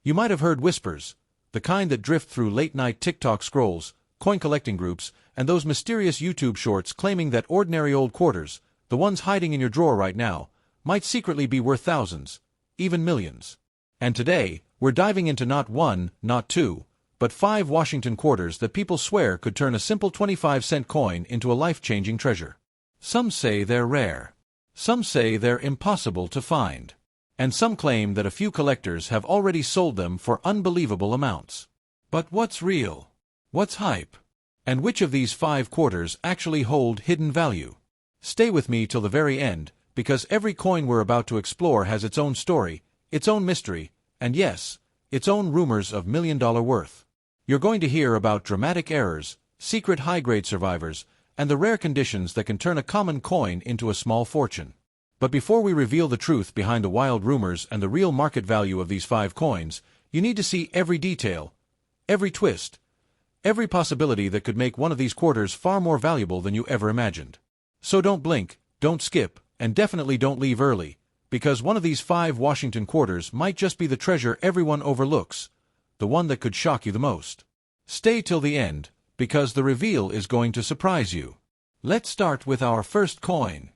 You might have heard whispers, the kind that drift through late-night TikTok scrolls, coin-collecting groups, and those mysterious YouTube shorts claiming that ordinary old quarters, the ones hiding in your drawer right now, might secretly be worth thousands, even millions. And today, we're diving into not one, not two, but 5 Washington quarters that people swear could turn a simple 25-cent coin into a life-changing treasure. Some say they're rare. Some say they're impossible to find. And some claim that a few collectors have already sold them for unbelievable amounts. But what's real? What's hype? And which of these 5 quarters actually hold hidden value? Stay with me till the very end, because every coin we're about to explore has its own story, its own mystery, and yes, its own rumors of million-dollar worth. You're going to hear about dramatic errors, secret high-grade survivors, and the rare conditions that can turn a common coin into a small fortune. But before we reveal the truth behind the wild rumors and the real market value of these 5 coins, you need to see every detail, every twist, every possibility that could make one of these quarters far more valuable than you ever imagined. So don't blink, don't skip, and definitely don't leave early, because one of these 5 Washington quarters might just be the treasure everyone overlooks, the one that could shock you the most. Stay till the end, because the reveal is going to surprise you. Let's start with our first coin.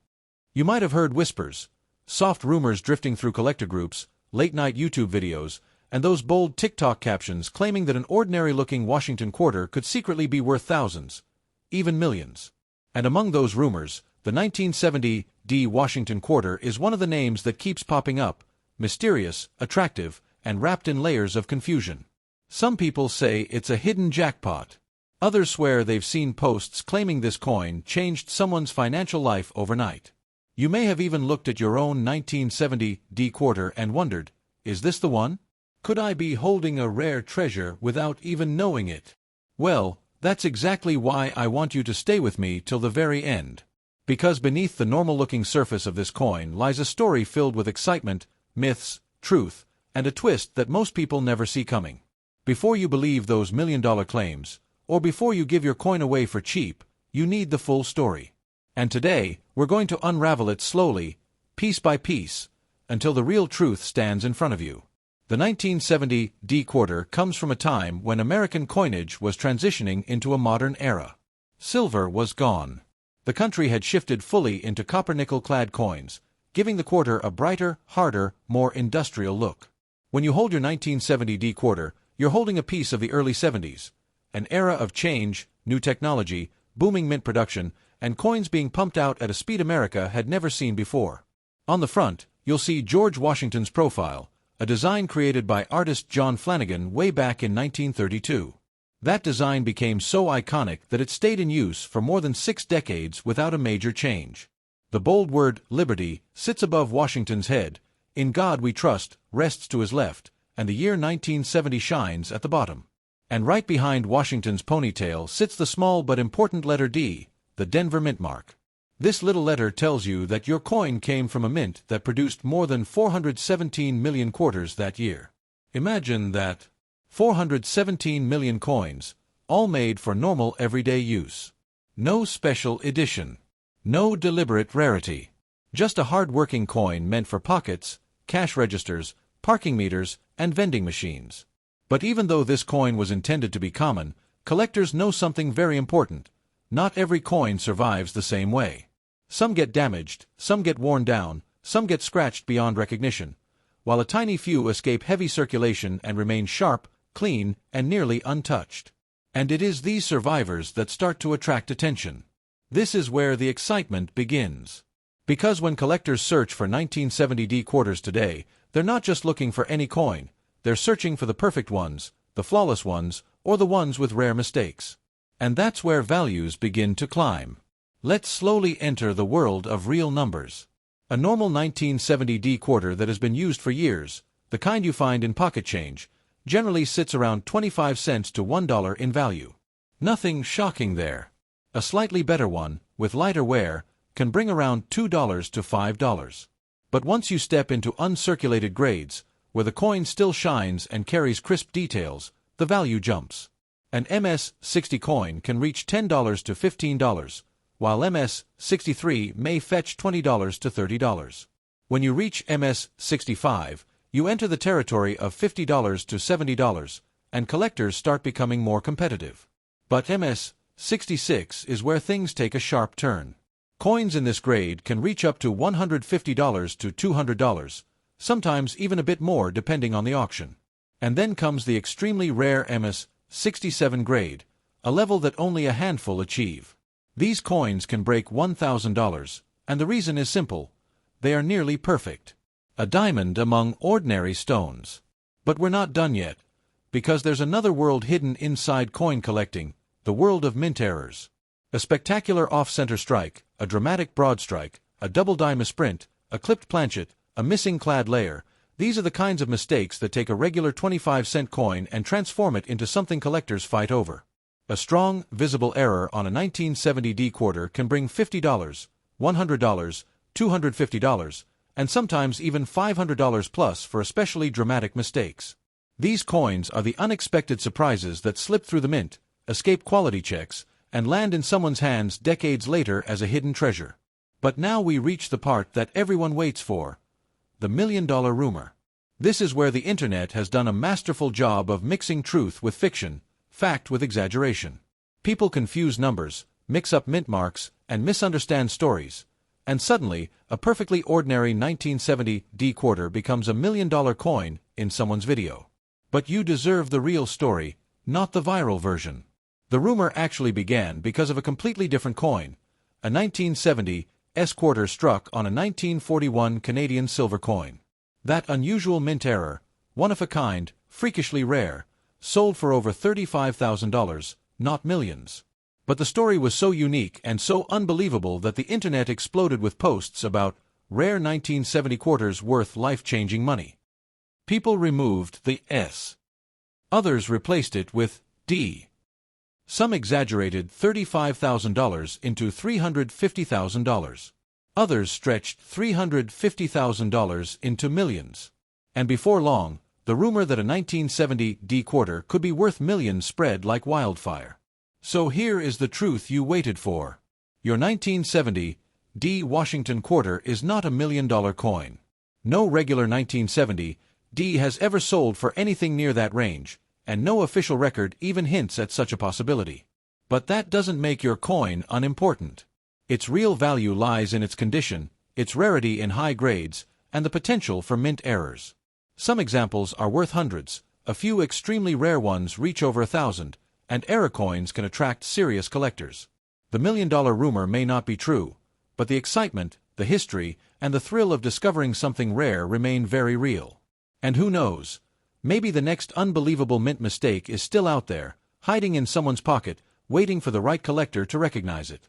You might have heard whispers, soft rumors drifting through collector groups, late-night YouTube videos, and those bold TikTok captions claiming that an ordinary-looking Washington quarter could secretly be worth thousands, even millions. And among those rumors, the 1970 D Washington quarter is one of the names that keeps popping up, mysterious, attractive, and wrapped in layers of confusion. Some people say it's a hidden jackpot. Others swear they've seen posts claiming this coin changed someone's financial life overnight. You may have even looked at your own 1970 D quarter and wondered, is this the one? Could I be holding a rare treasure without even knowing it? Well, that's exactly why I want you to stay with me till the very end. Because beneath the normal-looking surface of this coin lies a story filled with excitement, myths, truth, and a twist that most people never see coming. Before you believe those million-dollar claims, or before you give your coin away for cheap, you need the full story. And today, we're going to unravel it slowly, piece by piece, until the real truth stands in front of you. The 1970 D quarter comes from a time when American coinage was transitioning into a modern era. Silver was gone. The country had shifted fully into copper-nickel-clad coins, giving the quarter a brighter, harder, more industrial look. When you hold your 1970 D quarter, you're holding a piece of the early 70s, an era of change, new technology, booming mint production, and coins being pumped out at a speed America had never seen before. On the front, you'll see George Washington's profile, a design created by artist John Flanagan way back in 1932. That design became so iconic that it stayed in use for more than 6 decades without a major change. The bold word, Liberty, sits above Washington's head, In God We Trust, rests to his left, and the year 1970 shines at the bottom. And right behind Washington's ponytail sits the small but important letter D, the Denver mint mark. This little letter tells you that your coin came from a mint that produced more than 417 million quarters that year. Imagine that. 417 million coins, all made for normal everyday use. No special edition. No deliberate rarity. Just a hard-working coin meant for pockets, cash registers, parking meters, and vending machines. But even though this coin was intended to be common, collectors know something very important. Not every coin survives the same way. Some get damaged, some get worn down, some get scratched beyond recognition, while a tiny few escape heavy circulation and remain sharp, clean, and nearly untouched. And it is these survivors that start to attract attention. This is where the excitement begins. Because when collectors search for 1970 D quarters today, they're not just looking for any coin, they're searching for the perfect ones, the flawless ones, or the ones with rare mistakes. And that's where values begin to climb. Let's slowly enter the world of real numbers. A normal 1970 D quarter that has been used for years, the kind you find in pocket change, generally sits around 25 cents to $1 in value. Nothing shocking there. A slightly better one, with lighter wear, can bring around $2 to $5. But once you step into uncirculated grades, where the coin still shines and carries crisp details, the value jumps. An MS-60 coin can reach $10 to $15, while MS-63 may fetch $20 to $30. When you reach MS-65, You enter the territory of $50 to $70, and collectors start becoming more competitive. But MS-66 is where things take a sharp turn. Coins in this grade can reach up to $150 to $200, sometimes even a bit more depending on the auction. And then comes the extremely rare MS-67 grade, a level that only a handful achieve. These coins can break $1,000, and the reason is simple: they are nearly perfect. A diamond among ordinary stones. But we're not done yet, because there's another world hidden inside coin collecting, the world of mint errors. A spectacular off-center strike, a dramatic broad strike, a double die misprint, a clipped planchet, a missing clad layer. These are the kinds of mistakes that take a regular 25-cent coin and transform it into something collectors fight over. A strong, visible error on a 1970 D quarter can bring $50, $100, $250, and sometimes even $500 plus for especially dramatic mistakes. These coins are the unexpected surprises that slip through the mint, escape quality checks, and land in someone's hands decades later as a hidden treasure. But now we reach the part that everyone waits for: the million-dollar rumor. This is where the internet has done a masterful job of mixing truth with fiction, fact with exaggeration. People confuse numbers, mix up mint marks, and misunderstand stories, and suddenly, a perfectly ordinary 1970 D quarter becomes a million-dollar coin in someone's video. But you deserve the real story, not the viral version. The rumor actually began because of a completely different coin, a 1970 S quarter struck on a 1941 Canadian silver coin. That unusual mint error, one of a kind, freakishly rare, sold for over $35,000, not millions. But the story was so unique and so unbelievable that the internet exploded with posts about rare 1970 quarters worth life-changing money. People removed the S. Others replaced it with D. Some exaggerated $35,000 into $350,000. Others stretched $350,000 into millions. And before long, the rumor that a 1970 D quarter could be worth millions spread like wildfire. So here is the truth you waited for. Your 1970 D Washington quarter is not a million-dollar coin. No regular 1970 D has ever sold for anything near that range, and no official record even hints at such a possibility. But that doesn't make your coin unimportant. Its real value lies in its condition, its rarity in high grades, and the potential for mint errors. Some examples are worth hundreds, a few extremely rare ones reach over 1,000, and error coins can attract serious collectors. The million-dollar rumor may not be true, but the excitement, the history, and the thrill of discovering something rare remain very real. And who knows? Maybe the next unbelievable mint mistake is still out there, hiding in someone's pocket, waiting for the right collector to recognize it.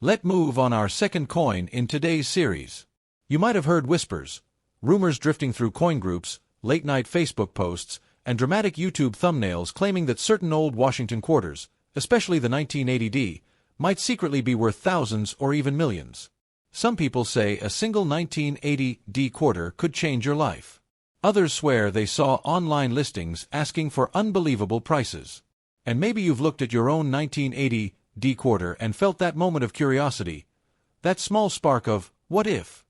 Let's move on our second coin in today's series. You might have heard whispers, rumors drifting through coin groups, late-night Facebook posts, and dramatic YouTube thumbnails claiming that certain old Washington quarters, especially the 1980 D, might secretly be worth thousands or even millions. Some people say a single 1980 D quarter could change your life. Others swear they saw online listings asking for unbelievable prices. And maybe you've looked at your own 1980 D quarter and felt that moment of curiosity, that small spark of, what if?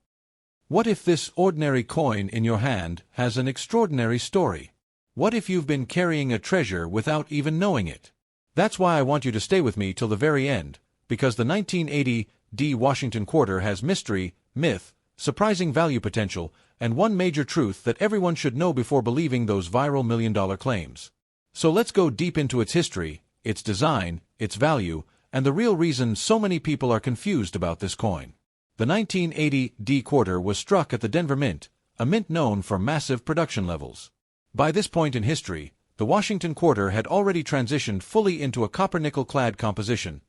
What if this ordinary coin in your hand has an extraordinary story? What if you've been carrying a treasure without even knowing it? That's why I want you to stay with me till the very end, because the 1980 D Washington quarter has mystery, myth, surprising value potential, and one major truth that everyone should know before believing those viral million-dollar claims. So let's go deep into its history, its design, its value, and the real reason so many people are confused about this coin. The 1980 D quarter was struck at the Denver Mint, a mint known for massive production levels. By this point in history, the Washington quarter had already transitioned fully into a copper-nickel-clad composition.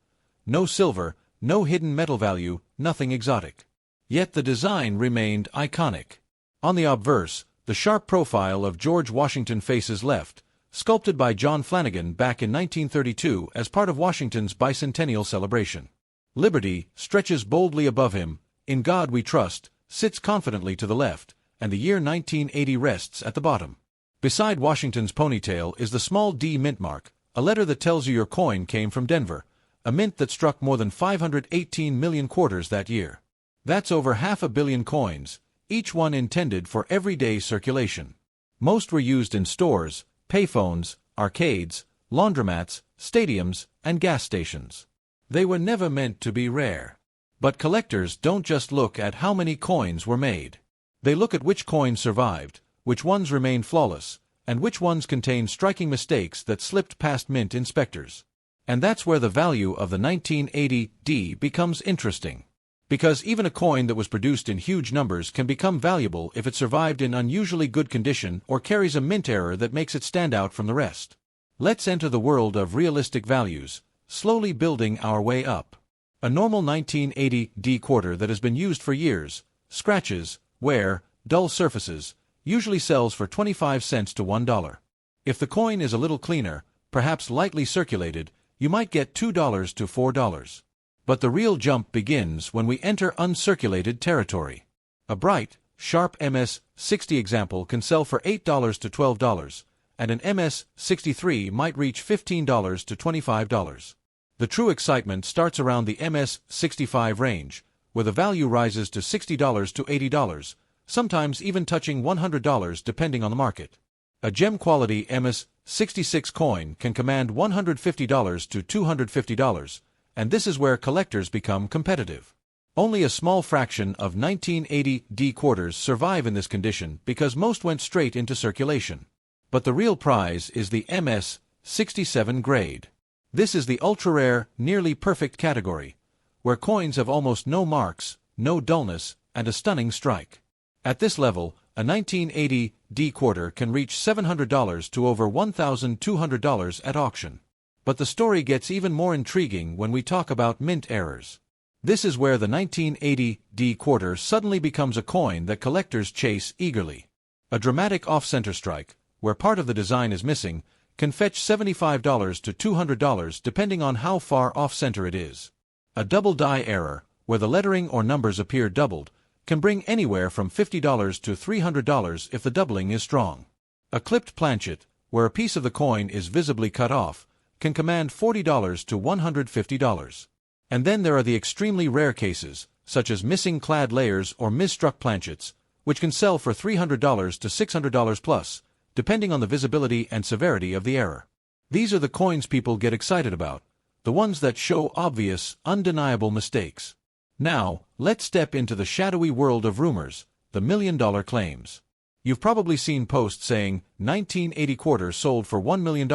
No silver, no hidden metal value, nothing exotic. Yet the design remained iconic. On the obverse, the sharp profile of George Washington faces left, sculpted by John Flanagan back in 1932 as part of Washington's bicentennial celebration. Liberty stretches boldly above him, In God We Trust sits confidently to the left, and the year 1980 rests at the bottom. Beside Washington's ponytail is the small D mint mark, a letter that tells you your coin came from Denver, a mint that struck more than 518 million quarters that year. That's over 500 million coins, each one intended for everyday circulation. Most were used in stores, payphones, arcades, laundromats, stadiums, and gas stations. They were never meant to be rare. But collectors don't just look at how many coins were made. They look at which coins survived, which ones remained flawless, and which ones contained striking mistakes that slipped past mint inspectors. And that's where the value of the 1980D becomes interesting. Because even a coin that was produced in huge numbers can become valuable if it survived in unusually good condition or carries a mint error that makes it stand out from the rest. Let's enter the world of realistic values, slowly building our way up. A normal 1980D quarter that has been used for years, scratches, wear, dull surfaces, usually sells for 25 cents to $1. If the coin is a little cleaner, perhaps lightly circulated, you might get $2 to $4. But the real jump begins when we enter uncirculated territory. A bright, sharp MS-60 example can sell for $8 to $12, and an MS-63 might reach $15 to $25. The true excitement starts around the MS-65 range, where the value rises to $60 to $80, sometimes even touching $100 depending on the market. A gem-quality MS-66 coin can command $150 to $250, and this is where collectors become competitive. Only a small fraction of 1980D quarters survive in this condition because most went straight into circulation. But the real prize is the MS-67 grade. This is the ultra-rare, nearly perfect category, where coins have almost no marks, no dullness, and a stunning strike. At this level, a 1980D quarter can reach $700 to over $1,200 at auction. But the story gets even more intriguing when we talk about mint errors. This is where the 1980D quarter suddenly becomes a coin that collectors chase eagerly. A dramatic off-center strike, where part of the design is missing, can fetch $75 to $200 depending on how far off-center it is. A double die error, where the lettering or numbers appear doubled, can bring anywhere from $50 to $300 if the doubling is strong. A clipped planchet, where a piece of the coin is visibly cut off, can command $40 to $150. And then there are the extremely rare cases, such as missing clad layers or misstruck planchets, which can sell for $300 to $600 plus, depending on the visibility and severity of the error. These are the coins people get excited about, the ones that show obvious, undeniable mistakes. Now, let's step into the shadowy world of rumors, the million-dollar claims. You've probably seen posts saying, 1980 quarter sold for $1 million,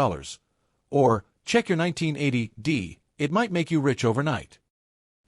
or, check your 1980D, it might make you rich overnight.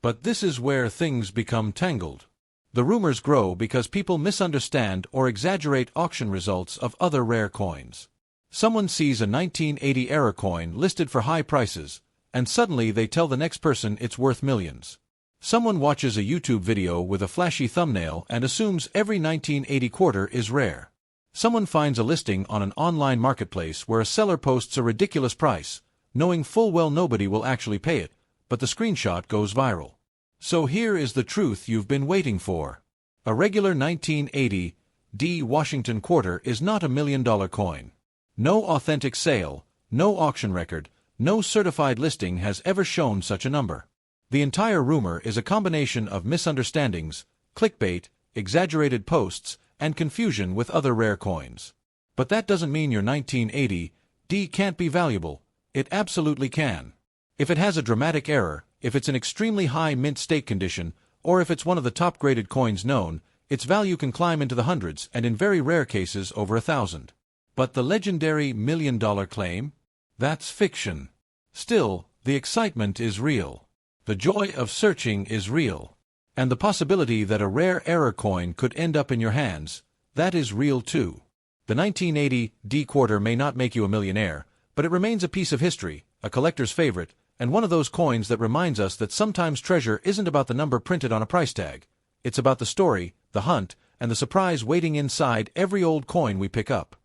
But this is where things become tangled. The rumors grow because people misunderstand or exaggerate auction results of other rare coins. Someone sees a 1980 error coin listed for high prices, and suddenly they tell the next person it's worth millions. Someone watches a YouTube video with a flashy thumbnail and assumes every 1980 quarter is rare. Someone finds a listing on an online marketplace where a seller posts a ridiculous price, knowing full well nobody will actually pay it, but the screenshot goes viral. So here is the truth you've been waiting for. A regular 1980D Washington quarter is not a million-dollar coin. No authentic sale, no auction record, no certified listing has ever shown such a number. The entire rumor is a combination of misunderstandings, clickbait, exaggerated posts, and confusion with other rare coins. But that doesn't mean your 1980D can't be valuable. It absolutely can. If it has a dramatic error, if it's in extremely high mint state condition, or if it's one of the top-graded coins known, its value can climb into the hundreds and in very rare cases over 1,000. But the legendary million-dollar claim? That's fiction. Still, the excitement is real. The joy of searching is real. And the possibility that a rare error coin could end up in your hands, that is real too. The 1980D quarter may not make you a millionaire, but it remains a piece of history, a collector's favorite, and one of those coins that reminds us that sometimes treasure isn't about the number printed on a price tag. It's about the story, the hunt, and the surprise waiting inside every old coin we pick up.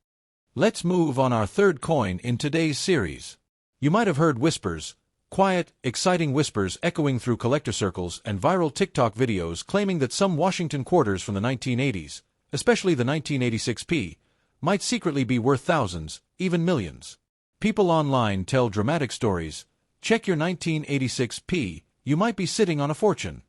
Let's move on our third coin in today's series. You might have heard whispers, quiet, exciting whispers echoing through collector circles and viral TikTok videos claiming that some Washington quarters from the 1980s, especially the 1986P, might secretly be worth thousands, even millions. People online tell dramatic stories. Check your 1986P, you might be sitting on a fortune.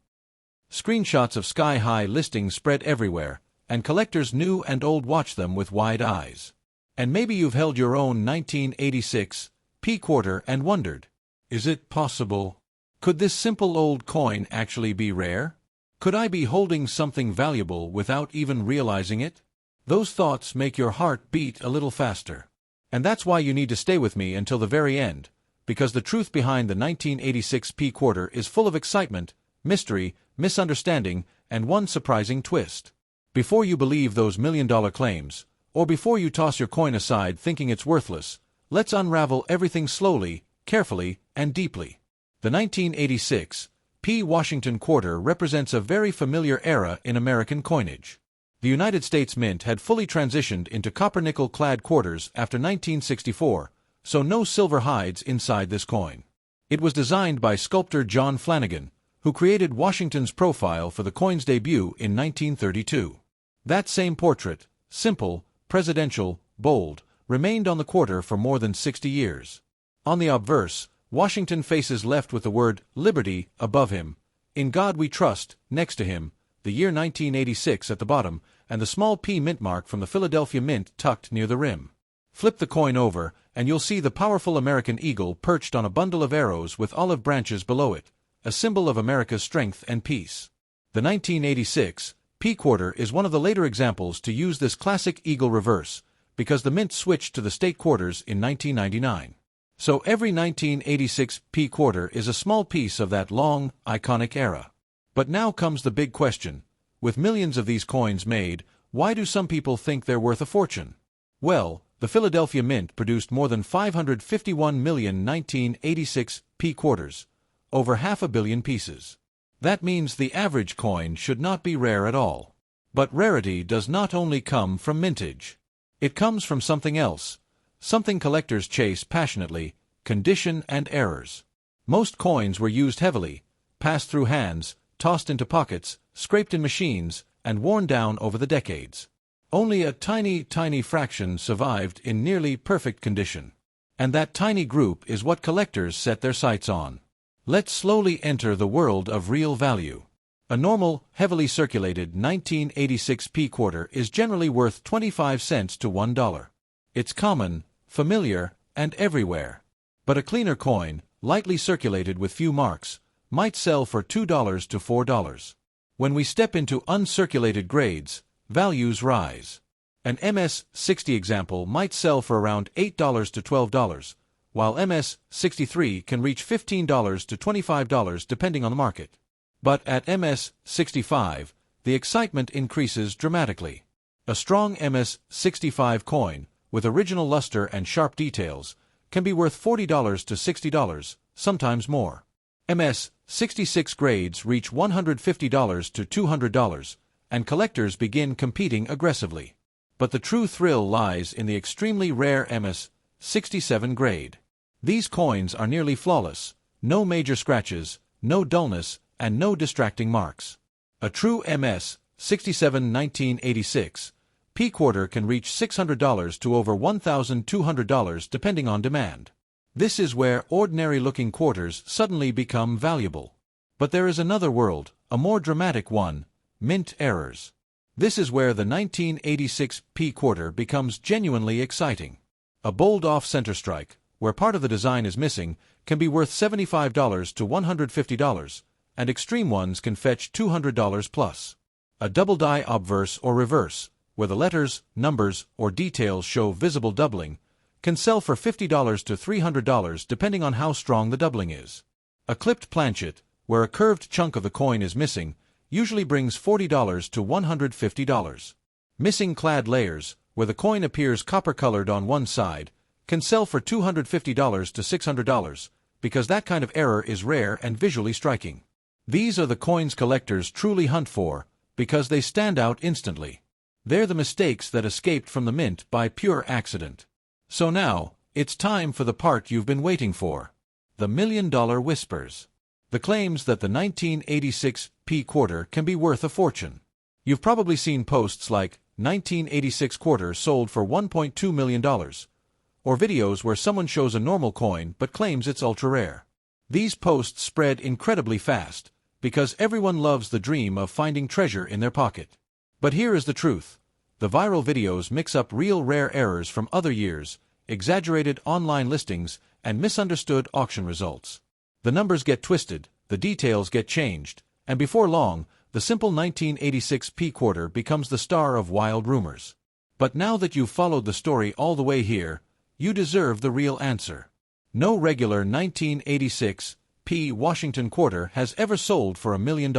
Screenshots of sky-high listings spread everywhere, and collectors new and old watch them with wide eyes. And maybe you've held your own 1986 P quarter and wondered, is it possible? Could this simple old coin actually be rare? Could I be holding something valuable without even realizing it? Those thoughts make your heart beat a little faster. And that's why you need to stay with me until the very end, because the truth behind the 1986 P quarter is full of excitement, mystery, misunderstanding, and one surprising twist. Before you believe those million-dollar claims, or before you toss your coin aside thinking it's worthless, let's unravel everything slowly, carefully, and deeply. The 1986 P Washington quarter represents a very familiar era in American coinage. The United States Mint had fully transitioned into copper-nickel-clad quarters after 1964, so no silver hides inside this coin. It was designed by sculptor John Flanagan, who created Washington's profile for the coin's debut in 1932. That same portrait, simple, presidential, bold, remained on the quarter for more than 60 years. On the obverse, Washington faces left with the word Liberty above him, In God We Trust next to him, the year 1986 at the bottom, and the small P mint mark from the Philadelphia Mint tucked near the rim. Flip the coin over, and you'll see the powerful American eagle perched on a bundle of arrows with olive branches below it, a symbol of America's strength and peace. The 1986 P quarter is one of the later examples to use this classic eagle reverse, because the mint switched to the state quarters in 1999. So every 1986 P quarter is a small piece of that long, iconic era. But now comes the big question. With millions of these coins made, why do some people think they're worth a fortune? Well, the Philadelphia Mint produced more than 551 million 1986 P quarters, over 500 million pieces. That means the average coin should not be rare at all. But rarity does not only come from mintage. It comes from something else, something collectors chase passionately: condition and errors. Most coins were used heavily, passed through hands, tossed into pockets, scraped in machines, and worn down over the decades. Only a tiny fraction survived in nearly perfect condition. And that tiny group is what collectors set their sights on. Let's slowly enter the world of real value. A normal, heavily circulated 1986 P quarter is generally worth 25 cents to $1. It's common, familiar, and everywhere. But a cleaner coin, lightly circulated with few marks, might sell for $2 to $4. When we step into uncirculated grades, values rise. An MS-60 example might sell for around $8 to $12, while MS-63 can reach $15 to $25 depending on the market. But at MS-65, the excitement increases dramatically. A strong MS-65 coin, with original luster and sharp details, can be worth $40 to $60, sometimes more. MS-66 grades reach $150 to $200, and collectors begin competing aggressively. But the true thrill lies in the extremely rare MS-67 grade. These coins are nearly flawless, no major scratches, no dullness, and no distracting marks. A true MS-67 1986 P quarter can reach $600 to over $1,200 depending on demand. This is where ordinary-looking quarters suddenly become valuable. But there is another world, a more dramatic one: mint errors. This is where the 1986 P quarter becomes genuinely exciting. A bold off-center strike, where part of the design is missing, can be worth $75 to $150, and extreme ones can fetch $200 plus. A double die obverse or reverse, where the letters, numbers, or details show visible doubling, can sell for $50 to $300 depending on how strong the doubling is. A clipped planchet, where a curved chunk of the coin is missing, usually brings $40 to $150. Missing clad layers, where the coin appears copper-colored on one side, can sell for $250 to $600, because that kind of error is rare and visually striking. These are the coins collectors truly hunt for, because they stand out instantly. They're the mistakes that escaped from the mint by pure accident. So now, it's time for the part you've been waiting for. The million-dollar whispers. The claims that the 1986 P quarter can be worth a fortune. You've probably seen posts like, 1986 quarter sold for $1.2 million, or videos where someone shows a normal coin but claims it's ultra-rare. These posts spread incredibly fast, because everyone loves the dream of finding treasure in their pocket. But here is the truth. The viral videos mix up real rare errors from other years, exaggerated online listings, and misunderstood auction results. The numbers get twisted, the details get changed, and before long, the simple 1986 P quarter becomes the star of wild rumors. But now that you've followed the story all the way here, you deserve the real answer. No regular 1986 P Washington quarter has ever sold for $1 million.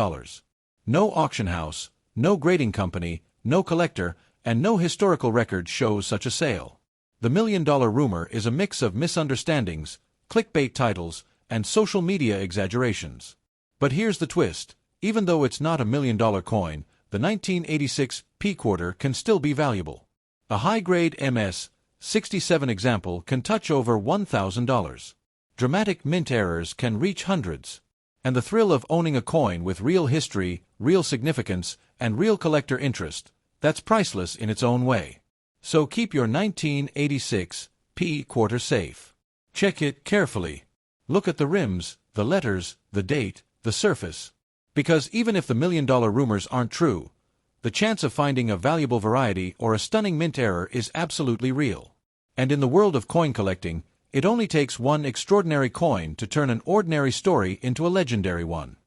No auction house, no grading company, no collector, and no historical record shows such a sale. The $1 million rumor is a mix of misunderstandings, clickbait titles, and social media exaggerations. But here's the twist. Even though it's not $1 million coin, the 1986 P quarter can still be valuable. A high-grade MS-67 example can touch over $1,000. Dramatic mint errors can reach hundreds. And the thrill of owning a coin with real history, real significance, and real collector interest, that's priceless in its own way. So keep your 1986 P quarter safe. Check it carefully. Look at the rims, the letters, the date, the surface. Because even if the $1 million rumors aren't true, the chance of finding a valuable variety or a stunning mint error is absolutely real. And in the world of coin collecting, it only takes one extraordinary coin to turn an ordinary story into a legendary one.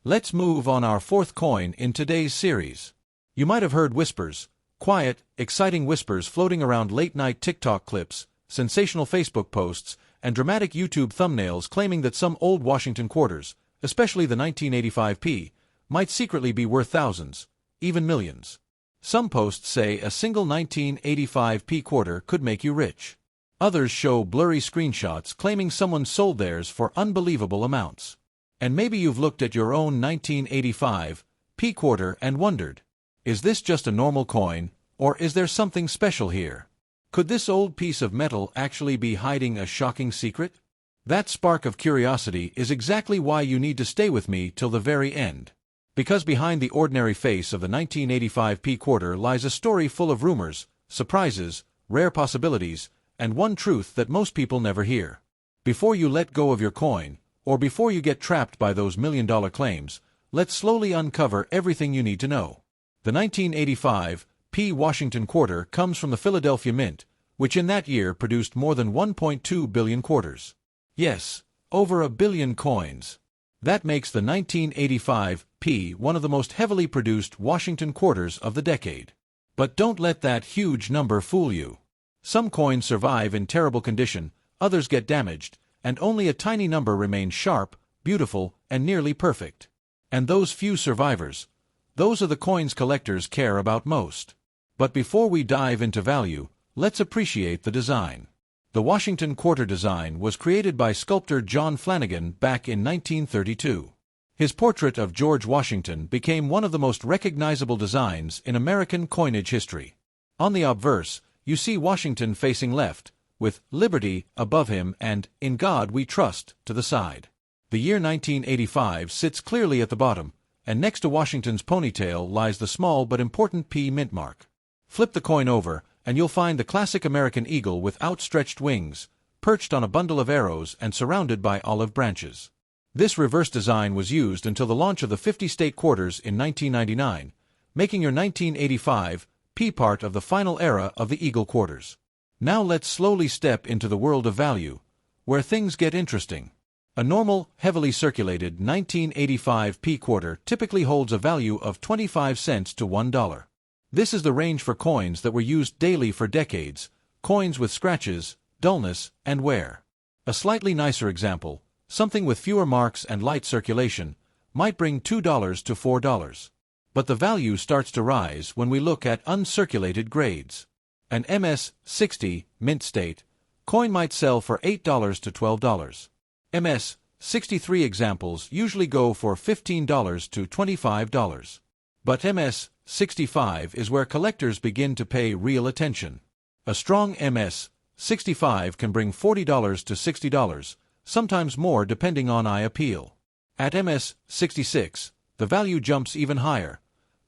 Let's move on our fourth coin in today's series. You might have heard whispers, quiet, exciting whispers floating around late-night TikTok clips, sensational Facebook posts, and dramatic YouTube thumbnails claiming that some old Washington quarters, especially the 1985 P, might secretly be worth thousands, even millions. Some posts say a single 1985 P quarter could make you rich. Others show blurry screenshots claiming someone sold theirs for unbelievable amounts. And maybe you've looked at your own 1985 P quarter and wondered, is this just a normal coin, or is there something special here? Could this old piece of metal actually be hiding a shocking secret? That spark of curiosity is exactly why you need to stay with me till the very end. Because behind the ordinary face of the 1985 P quarter lies a story full of rumors, surprises, rare possibilities, and one truth that most people never hear. Before you let go of your coin, or before you get trapped by those $1 million claims, let's slowly uncover everything you need to know. The 1985 P Washington quarter comes from the Philadelphia Mint, which in that year produced more than 1.2 billion quarters. Yes, over 1 billion coins. That makes the 1985 P one of the most heavily produced Washington quarters of the decade. But don't let that huge number fool you. Some coins survive in terrible condition, others get damaged, and only a tiny number remain sharp, beautiful, and nearly perfect. And those few survivors, those are the coins collectors care about most. But before we dive into value, let's appreciate the design. The Washington quarter design was created by sculptor John Flanagan back in 1932. His portrait of George Washington became one of the most recognizable designs in American coinage history. On the obverse, you see Washington facing left, with Liberty above him and In God We Trust to the side. The year 1985 sits clearly at the bottom, and next to Washington's ponytail lies the small but important P mint mark. Flip the coin over, and you'll find the classic American eagle with outstretched wings, perched on a bundle of arrows and surrounded by olive branches. This reverse design was used until the launch of the 50-state quarters in 1999, making your 1985 P part of the final era of the eagle quarters. Now let's slowly step into the world of value, where things get interesting. A normal, heavily circulated 1985 P quarter typically holds a value of 25 cents to $1. This is the range for coins that were used daily for decades, coins with scratches, dullness, and wear. A slightly nicer example, something with fewer marks and light circulation, might bring $2 to $4. But the value starts to rise when we look at uncirculated grades. An MS-60 mint state coin might sell for $8 to $12. MS-63 examples usually go for $15 to $25. But MS-65 is where collectors begin to pay real attention. A strong MS-65 can bring $40 to $60, sometimes more depending on eye appeal. At MS-66, the value jumps even higher,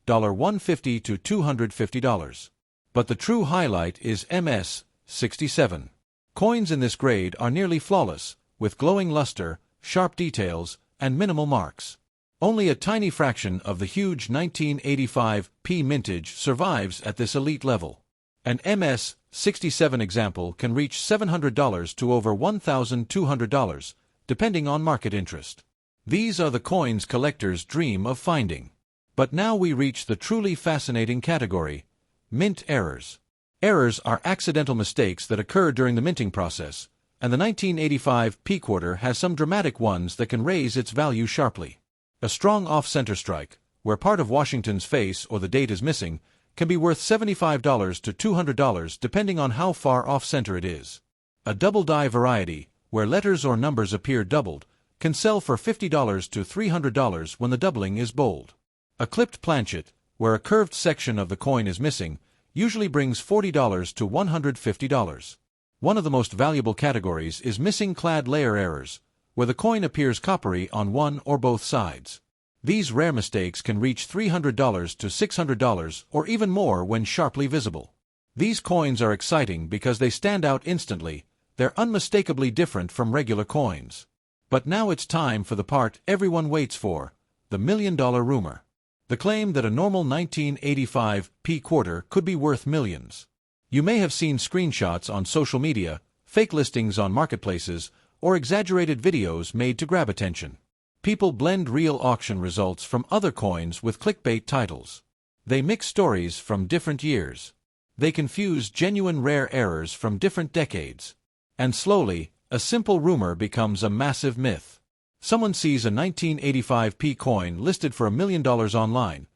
$150 to $250. But the true highlight is MS-67. Coins in this grade are nearly flawless, with glowing luster, sharp details, and minimal marks. Only a tiny fraction of the huge 1985 P mintage survives at this elite level. An MS-67 example can reach $700 to over $1,200, depending on market interest. These are the coins collectors dream of finding. But now we reach the truly fascinating category: mint errors. Errors are accidental mistakes that occur during the minting process, and the 1985 P quarter has some dramatic ones that can raise its value sharply. A strong off-center strike, where part of Washington's face or the date is missing, can be worth $75 to $200 depending on how far off-center it is. A double-die variety, where letters or numbers appear doubled, can sell for $50 to $300 when the doubling is bold. A clipped planchet, where a curved section of the coin is missing, usually brings $40 to $150. One of the most valuable categories is missing clad layer errors, where the coin appears coppery on one or both sides. These rare mistakes can reach $300 to $600 or even more when sharply visible. These coins are exciting because they stand out instantly. They're unmistakably different from regular coins. But now it's time for the part everyone waits for: the million-dollar rumor. The claim that a normal 1985 P quarter could be worth millions. You may have seen screenshots on social media, fake listings on marketplaces, or exaggerated videos made to grab attention. People blend real auction results from other coins with clickbait titles. They mix stories from different years. They confuse genuine rare errors from different decades. And slowly, a simple rumor becomes a massive myth. Someone sees a 1985 P coin listed for $1 million online.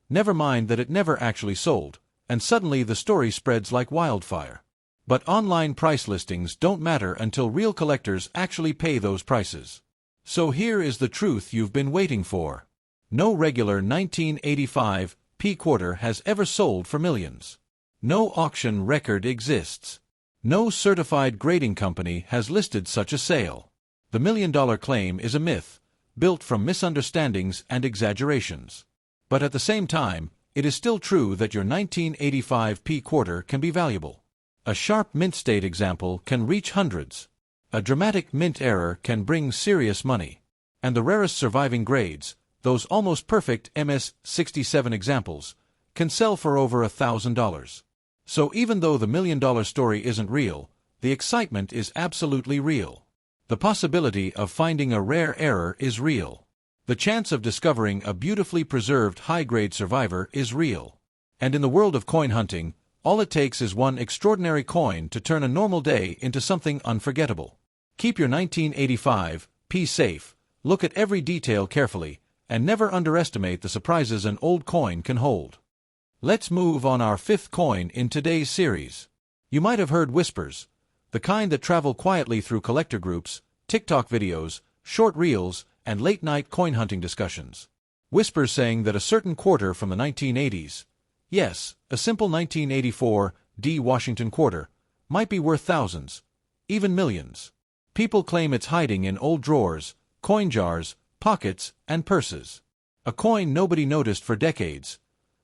Never mind that it never actually sold, and suddenly the story spreads like wildfire. But online price listings don't matter until real collectors actually pay those prices. So here is the truth you've been waiting for. No regular 1985 P quarter has ever sold for millions. No auction record exists. No certified grading company has listed such a sale. The million-dollar claim is a myth, built from misunderstandings and exaggerations. But at the same time, it is still true that your 1985 P quarter can be valuable. A sharp mint state example can reach hundreds. A dramatic mint error can bring serious money. And the rarest surviving grades, those almost perfect MS-67 examples, can sell for over $1,000. So even though the million-dollar story isn't real, the excitement is absolutely real. The possibility of finding a rare error is real. The chance of discovering a beautifully preserved high-grade survivor is real. And in the world of coin hunting, all it takes is one extraordinary coin to turn a normal day into something unforgettable. Keep your 1985 P safe, look at every detail carefully, and never underestimate the surprises an old coin can hold. Let's move on our fifth coin in today's series. You might have heard whispers, the kind that travel quietly through collector groups, TikTok videos, short reels, and late-night coin hunting discussions. Whispers saying that a certain quarter from the 1980s, yes, a simple 1984 D Washington quarter, might be worth thousands, even millions. People claim it's hiding in old drawers, coin jars, pockets, and purses. A coin nobody noticed for decades,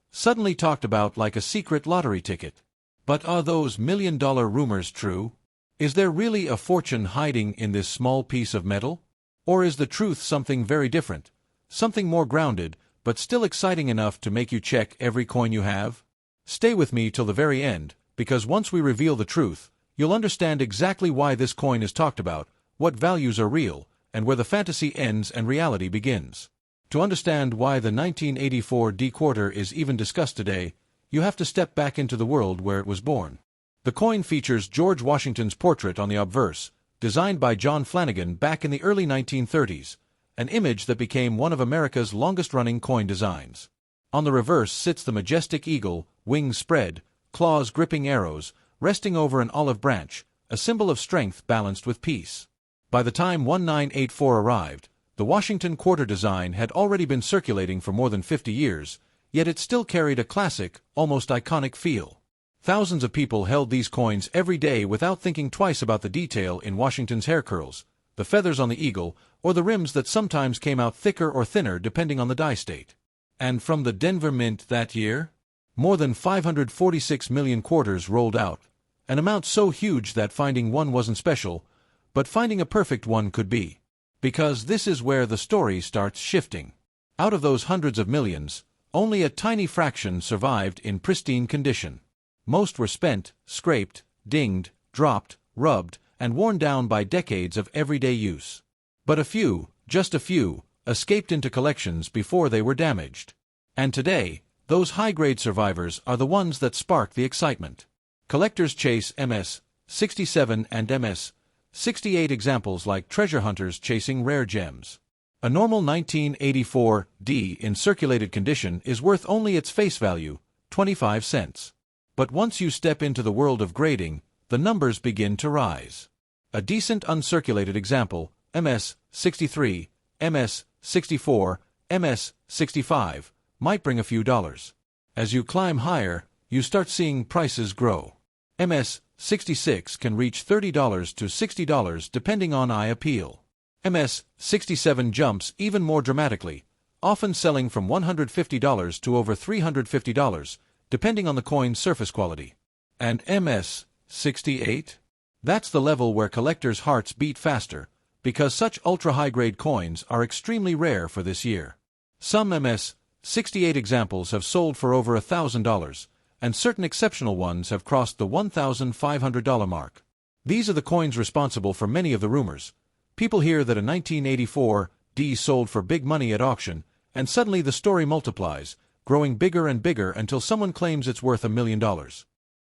suddenly talked about like a secret lottery ticket. But are those million-dollar rumors true? Is there really a fortune hiding in this small piece of metal? Or is the truth something very different, something more grounded, but still exciting enough to make you check every coin you have? Stay with me till the very end, because once we reveal the truth, you'll understand exactly why this coin is talked about, what values are real, and where the fantasy ends and reality begins. To understand why the 1984 D quarter is even discussed today, you have to step back into the world where it was born. The coin features George Washington's portrait on the obverse, designed by John Flanagan back in the early 1930s, an image that became one of America's longest-running coin designs. On the reverse sits the majestic eagle, wings spread, claws gripping arrows, resting over an olive branch, a symbol of strength balanced with peace. By the time 1984 arrived, the Washington quarter design had already been circulating for more than 50 years, yet it still carried a classic, almost iconic feel. Thousands of people held these coins every day without thinking twice about the detail in Washington's hair curls, the feathers on the eagle, or the rims that sometimes came out thicker or thinner depending on the die state. And from the Denver Mint that year, more than 546 million quarters rolled out, an amount so huge that finding one wasn't special, but finding a perfect one could be. Because this is where the story starts shifting. Out of those hundreds of millions, only a tiny fraction survived in pristine condition. Most were spent, scraped, dinged, dropped, rubbed, and worn down by decades of everyday use. But a few, just a few, escaped into collections before they were damaged. And today, those high-grade survivors are the ones that spark the excitement. Collectors chase MS-67 and MS-68 examples like treasure hunters chasing rare gems. A normal 1984 D in circulated condition is worth only its face value, 25 cents. But once you step into the world of grading, the numbers begin to rise. A decent uncirculated example, MS-63, MS-64, MS-65, might bring a few dollars. As you climb higher, you start seeing prices grow. MS-66 can reach $30 to $60 depending on eye appeal. MS-67 jumps even more dramatically, often selling from $150 to over $350, depending on the coin's surface quality. And MS-68? That's the level where collectors' hearts beat faster, because such ultra-high-grade coins are extremely rare for this year. Some MS-68 examples have sold for over $1,000, and certain exceptional ones have crossed the $1,500 mark. These are the coins responsible for many of the rumors. People hear that a 1984 D sold for big money at auction, and suddenly the story multiplies, growing bigger and bigger until someone claims it's worth $1 million.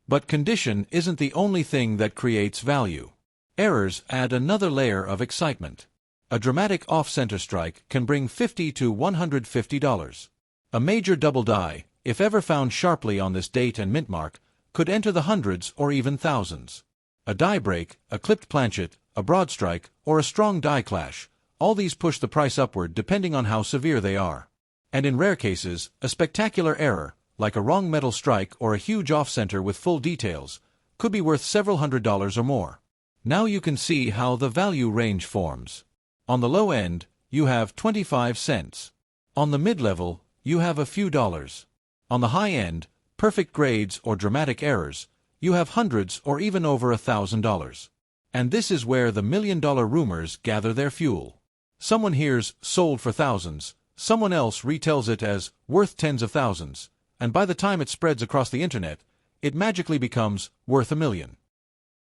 But condition isn't the only thing that creates value. Errors add another layer of excitement. A dramatic off-center strike can bring $50 to $150. A major double die, if ever found sharply on this date and mint mark, could enter the hundreds or even thousands. A die break, a clipped planchet, a broad strike, or a strong die clash, all these push the price upward depending on how severe they are. And in rare cases, a spectacular error, like a wrong metal strike or a huge off-center with full details, could be worth several $100s or more. Now you can see how the value range forms. On the low end, you have 25 cents. On the mid-level, you have a few dollars. On the high end, perfect grades or dramatic errors, you have hundreds or even over $1,000. And this is where the million-dollar rumors gather their fuel. Someone hears sold for thousands, someone else retells it as worth tens of thousands, and by the time it spreads across the internet, it magically becomes worth $1 million.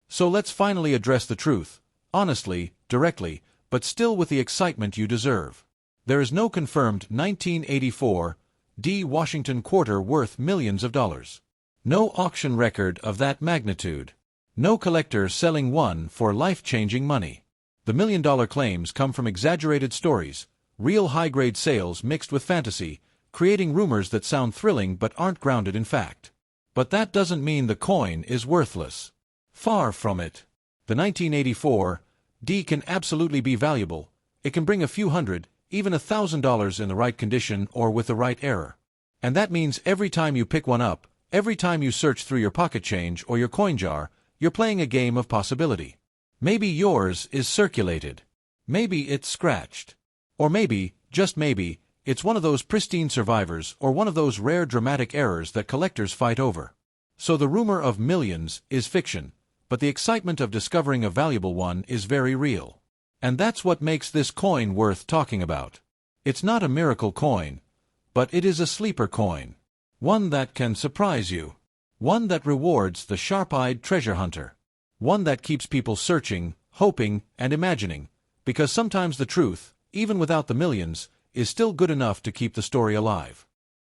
So let's finally address the truth, honestly, directly, but still with the excitement you deserve. There is no confirmed 1984 D Washington quarter worth millions of dollars. No auction record of that magnitude. No collector selling one for life-changing money. The million-dollar claims come from exaggerated stories, real high-grade sales mixed with fantasy, creating rumors that sound thrilling but aren't grounded in fact. But that doesn't mean the coin is worthless. Far from it. The 1984 D can absolutely be valuable. It can bring a few hundred, even $1,000 in the right condition or with the right error. And that means every time you pick one up, every time you search through your pocket change or your coin jar, you're playing a game of possibility. Maybe yours is circulated. Maybe it's scratched. Or maybe, just maybe, it's one of those pristine survivors or one of those rare dramatic errors that collectors fight over. So the rumor of millions is fiction, but the excitement of discovering a valuable one is very real. And that's what makes this coin worth talking about. It's not a miracle coin, but it is a sleeper coin. One that can surprise you. One that rewards the sharp-eyed treasure hunter. One that keeps people searching, hoping, and imagining, because sometimes the truth, even without the millions, is still good enough to keep the story alive.